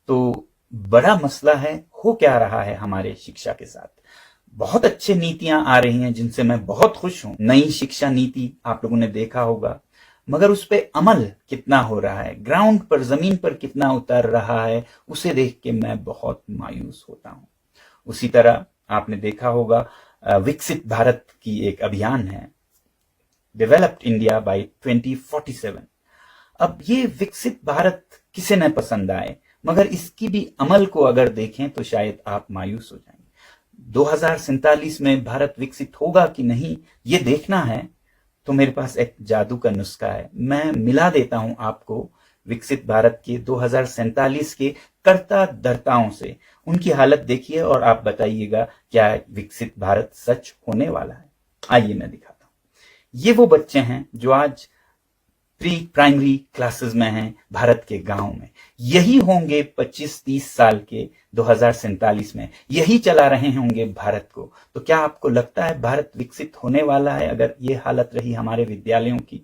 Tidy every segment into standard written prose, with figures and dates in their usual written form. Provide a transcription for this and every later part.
तो बड़ा मसला है, हो क्या रहा है हमारे शिक्षा के साथ। बहुत अच्छे नीतियां आ रही हैं जिनसे मैं बहुत खुश हूं। नई शिक्षा नीति आप लोगों ने देखा होगा, मगर उस पे अमल कितना हो रहा है, ग्राउंड पर, जमीन पर कितना उतर रहा है, उसे देख के मैं बहुत मायूस होता हूं। उसी तरह आपने देखा होगा विकसित भारत की एक अभियान है, डेवलप्ड इंडिया बाय 2047। अब ये विकसित भारत किसे न पसंद आए, मगर इसकी भी अमल को अगर देखें तो शायद आप मायूस हो जाएंगे। 2047 में भारत विकसित होगा कि नहीं ये देखना है, तो मेरे पास एक जादू का नुस्खा है। मैं मिला देता हूं आपको विकसित भारत के 2047 के कर्ता धर्ताओं से। उनकी हालत देखिए और आप बताइएगा क्या विकसित भारत सच होने वाला है। आइए मैं दिखाता हूं। ये वो बच्चे हैं जो आज प्री प्राइमरी क्लासेस में हैं भारत के गांव में। यही होंगे 25-30 साल के 2047 में, यही चला रहे होंगे भारत को। तो क्या आपको लगता है भारत विकसित होने वाला है अगर ये हालत रही हमारे विद्यालयों की?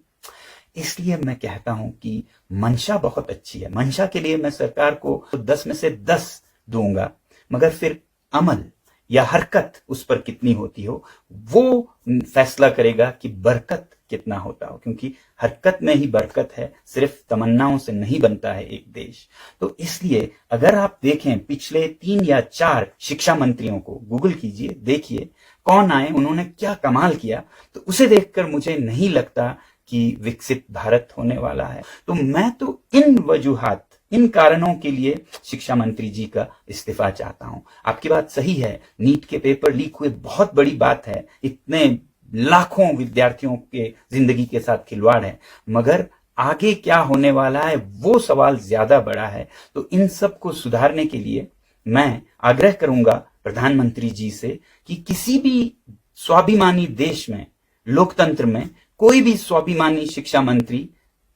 इसलिए मैं कहता हूं कि मंशा बहुत अच्छी है। मंशा के लिए मैं सरकार को 10 में से 10 दूंगा, मगर फिर अमल या हरकत उस पर कितनी होती हो वो फैसला करेगा कि बरकत कितना होता हो, क्योंकि हरकत में ही बरकत है, सिर्फ तमन्नाओं से नहीं बनता है एक देश। तो इसलिए अगर आप देखें पिछले 3 या 4 शिक्षा मंत्रियों को गूगल कीजिए, देखिए कौन आए, उन्होंने क्या कमाल किया, तो उसे देखकर मुझे नहीं लगता कि विकसित भारत होने वाला है। तो मैं तो इन वजूहात, इन कारणों के लिए शिक्षा मंत्री जी का इस्तीफा चाहता हूं। आपकी बात सही है, नीट के पेपर लीक हुए बहुत बड़ी बात है, इतने लाखों विद्यार्थियों के जिंदगी के साथ खिलवाड़ है, मगर आगे क्या होने वाला है वो सवाल ज्यादा बड़ा है। तो इन सब को सुधारने के लिए मैं आग्रह करूंगा प्रधानमंत्री जी से कि किसी भी स्वाभिमानी देश में, लोकतंत्र में, कोई भी स्वाभिमानी शिक्षा मंत्री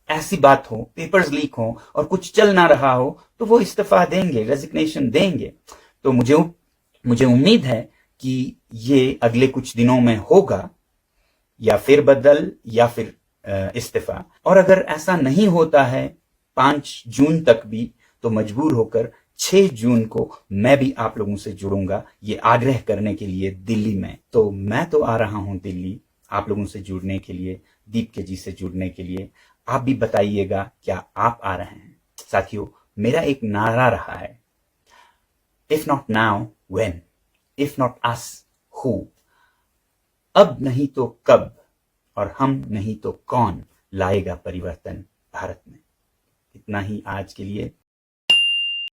ऐसी बात हो, पेपर्स लीक हो और कुछ चल ना रहा हो, तो वो इस्तीफा देंगे, रेजिग्नेशन देंगे। तो मुझे उम्मीद है कि ये अगले कुछ दिनों में होगा, या फिर बदल या फिर इस्तीफा। और अगर ऐसा नहीं होता है 5 जून तक भी, तो मजबूर होकर 6 जून को मैं भी आप लोगों से जुड़ूंगा ये आग्रह करने के लिए दिल्ली में। तो मैं तो आ रहा हूं दिल्ली आप लोगों से जुड़ने के लिए, दीपके जी से जुड़ने के लिए। आप भी बताइएगा क्या आप आ रहे हैं। साथियों, मेरा एक नारा रहा है, if not now when, if not us who. अब नहीं तो कब, और हम नहीं तो कौन लाएगा परिवर्तन भारत में। इतना ही आज के लिए।